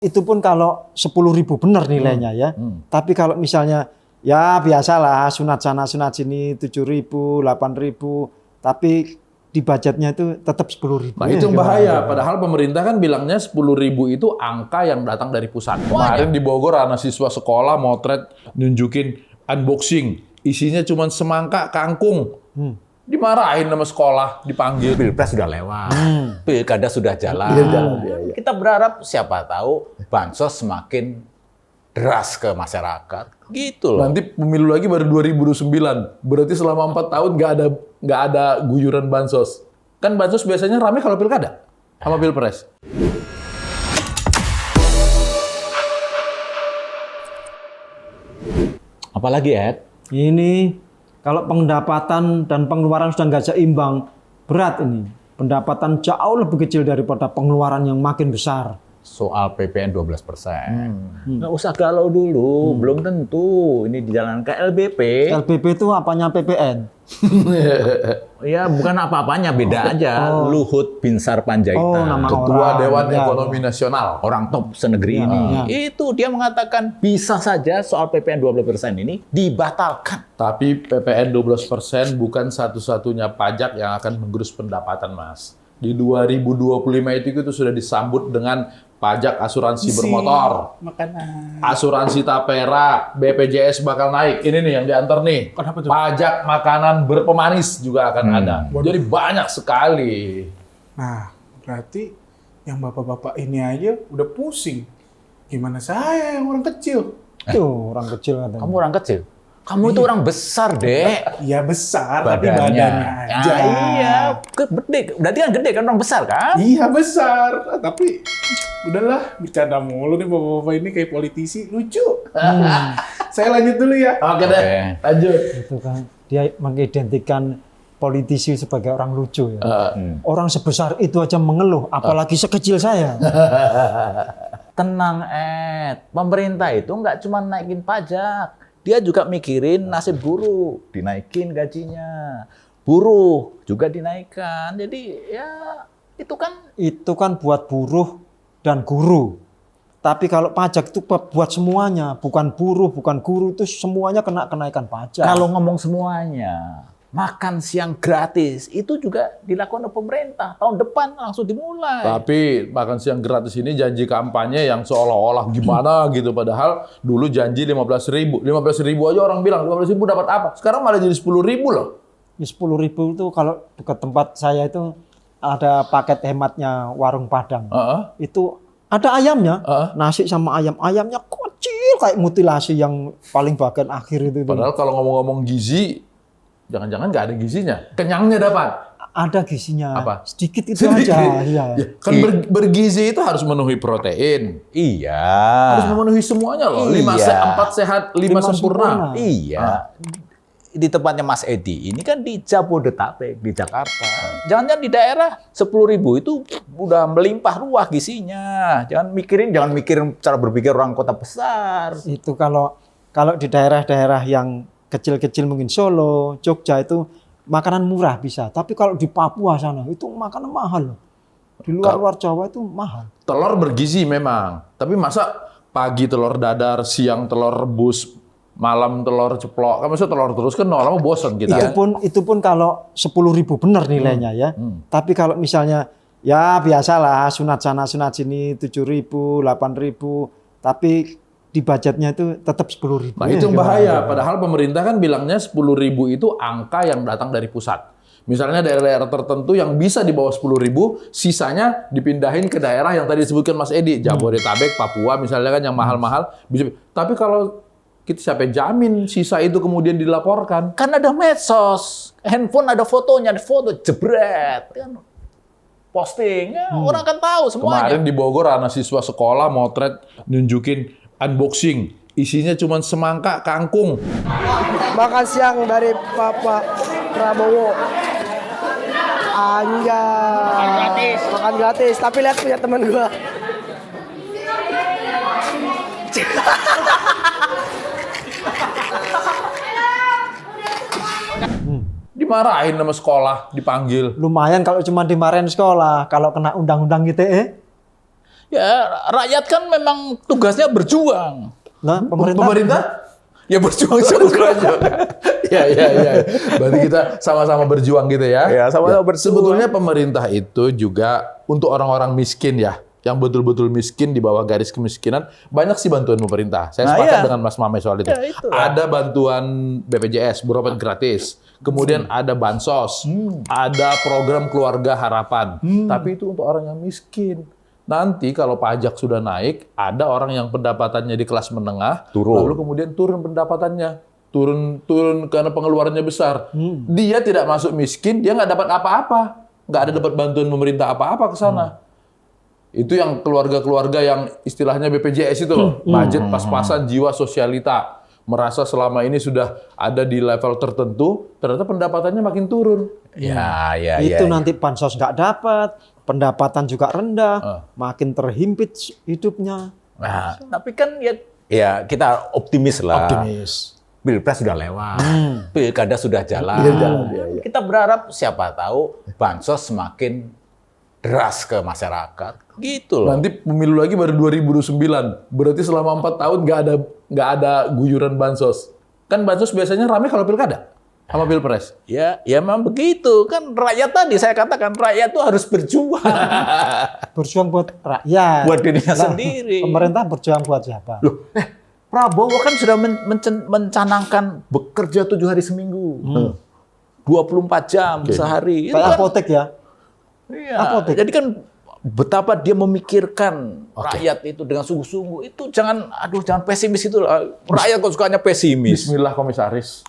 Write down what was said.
Itu pun kalau 10.000 benar nilainya ya. Tapi kalau misalnya ya biasalah sunat sana sunat sini 7.000, 8.000, tapi di budgetnya itu tetap 10.000. Nah itu yang bahaya. Padahal pemerintah kan bilangnya 10.000 itu angka yang datang dari pusat. Kemarin di Bogor anak siswa sekolah motret nunjukin unboxing. Isinya cuma semangka kangkung. Dimarahin sama sekolah, dipanggil. Pilpres sudah lewat, pilkada sudah jalan. Kita berharap siapa tahu bansos semakin deras ke masyarakat, gitu loh. Nanti pemilu lagi baru 2029. Berarti selama 4 tahun nggak ada guyuran bansos. Kan bansos biasanya rame kalau pilkada sama pilpres. Apalagi Ed? Ini kalau pendapatan dan pengeluaran sudah nggak seimbang, berat ini. Pendapatan jauh lebih kecil daripada pengeluaran yang makin besar. Soal PPN 12%. Nggak usah galau dulu, belum tentu ini dijalankan LBP. LBP itu apanya PPN? Ya bukan apa-apanya, beda aja. Luhut Binsar Panjaitan, nama Ketua orang. Dewan Ya, Ekonomi Nasional. orang top senegeri ini. ya. Itu dia mengatakan bisa saja soal PPN 12% ini dibatalkan. Tapi PPN 12% bukan satu-satunya pajak yang akan menggerus pendapatan, Mas. Di 2025 itu sudah disambut dengan pajak asuransi bermotor, Makanan. asuransi tapera, BPJS bakal naik. Ini nih yang diantar nih. Kenapa tuh? Pajak makanan berpemanis juga akan ada. Jadi banyak sekali. Nah, berarti yang bapak-bapak ini aja udah pusing. Gimana saya yang orang kecil? Tuh orang kecil katanya. Kamu orang kecil? Kamu itu orang besar, Dek. Ya besar, tapi badannya aja. Iya, gede. Berarti kan gede kan, orang besar kan? Iya besar, tapi udahlah bercanda mulu nih bapak-bapak ini kayak politisi, lucu. Saya lanjut dulu ya. Oke deh, lanjut. Itu kan dia mengidentikan politisi sebagai orang lucu ya. Orang sebesar itu aja mengeluh, apalagi sekecil saya. Tenang, Ed. Pemerintah itu nggak cuma naikin pajak. Dia juga mikirin nasib guru. Dinaikin gajinya. Buruh juga dinaikkan. Jadi ya Itu kan buat buruh dan guru. Tapi kalau pajak itu buat semuanya, bukan buruh, bukan guru, itu semuanya kena kenaikan pajak. kalau ngomong semuanya, makan siang gratis itu juga dilakukan oleh pemerintah. Tahun depan langsung dimulai. Tapi makan siang gratis ini janji kampanye yang seolah-olah gimana gitu. Padahal dulu janji 15.000. 15.000 aja orang bilang, 15.000 dapat apa? Sekarang malah jadi 10.000 loh. 10.000 itu kalau dekat tempat saya itu ada paket hematnya warung Padang. Itu ada ayamnya, nasi sama ayam. Ayamnya kecil kayak mutilasi yang paling bagian akhir itu. Padahal kalau ngomong-ngomong gizi, jangan-jangan nggak ada gizinya. Kenyangnya dapat. Ada gizinya. Apa? Sedikit itu aja. Iya. Ya, kan bergizi itu harus memenuhi protein. Iya. Harus memenuhi semuanya loh. 4 sehat, 5 sempurna. Iya. Di tempatnya Mas Edi, ini kan di Jabodetabek, di Jakarta. Jangan-jangan di daerah 10.000 itu udah melimpah ruah gizinya. Jangan mikirin cara berpikir orang kota besar. Itu kalau di daerah-daerah yang kecil-kecil mungkin Solo, Jogja itu makanan murah bisa. Tapi kalau di Papua sana itu makanan mahal loh. Di luar Jawa itu mahal. Telur bergizi memang. Tapi masa pagi telur dadar, siang telur rebus, malam telur ceplok. Kan maksudnya telur terus kan lama bosan kita. Itu pun kalau 10.000 benar nilainya ya. Tapi kalau misalnya ya biasalah sunat sana sunat sini 7.000, 8.000, tapi di budgetnya itu tetap 10.000. Nah itu yang bahaya. Padahal pemerintah kan bilangnya 10.000 itu angka yang datang dari pusat. Misalnya daerah-daerah tertentu yang bisa di bawah 10.000, sisanya dipindahin ke daerah yang tadi disebutkan Mas Edi, Jabodetabek, Papua misalnya kan yang mahal-mahal. Bisa. Tapi kalau kita siapa yang jamin sisa itu kemudian dilaporkan? Kan ada medsos, handphone ada fotonya, ada foto jebret kan. Posting, ya, orang kan tahu semuanya. Kemarin di Bogor anak siswa sekolah motret nunjukin unboxing. Isinya cuma semangka kangkung. Makan siang dari Bapak Prabowo. Anjay. Makan gratis. Tapi lihat punya teman gua. Dimarahin sama sekolah, dipanggil. Lumayan kalau cuma dimarahin sekolah, kalau kena undang-undang ITE. Ya, rakyat kan memang tugasnya berjuang. Nah, Pemerintah? Ya berjuang juga. Ya. Berarti kita sama-sama berjuang gitu ya. Ya, sama-sama berjuang. Sebetulnya pemerintah itu juga untuk orang-orang miskin ya, yang betul-betul miskin di bawah garis kemiskinan, banyak sih bantuan pemerintah. Saya Nah, sepakat iya. dengan Mas Mame soal itu. Ya, itu. Ada bantuan BPJS, berobat gratis. Kemudian ada bansos, ada program keluarga harapan. Tapi itu untuk orang yang miskin. Nanti kalau pajak sudah naik, ada orang yang pendapatannya di kelas menengah, Turun. lalu kemudian turun pendapatannya. Turun karena pengeluarannya besar. Dia tidak masuk miskin, dia nggak dapat apa-apa. Nggak ada dapat bantuan pemerintah apa-apa ke sana. Itu yang keluarga-keluarga yang istilahnya BPJS itu loh. Budget pas-pasan, jiwa sosialita. Merasa selama ini sudah ada di level tertentu, ternyata pendapatannya makin turun. Ya. itu nanti bansos nggak dapat, pendapatan juga rendah, makin terhimpit hidupnya. Nah, tapi kan ya kita optimis lah. Optimis. Pilpres sudah lewat, pilkada sudah jalan. Kita berharap siapa tahu bansos semakin deras ke masyarakat, gitu loh. Nanti pemilu lagi baru 2029. Berarti selama 4 tahun nggak ada guyuran bansos. Kan bansos biasanya rame kalau pilkada sama pilpres. Ya memang begitu. Kan rakyat tadi saya katakan rakyat itu harus berjuang. Berjuang buat rakyat. Buat dirinya Lah, sendiri. Pemerintah berjuang buat siapa? Loh, Prabowo kan sudah mencanangkan bekerja 7 hari seminggu. 24 jam sehari. Itu Kayak kan, apotek ya. iya. apotek. Jadi kan betapa dia memikirkan rakyat itu dengan sungguh-sungguh. Itu jangan pesimis itu lah. Rakyat kok sukanya pesimis. Bismillah komisaris.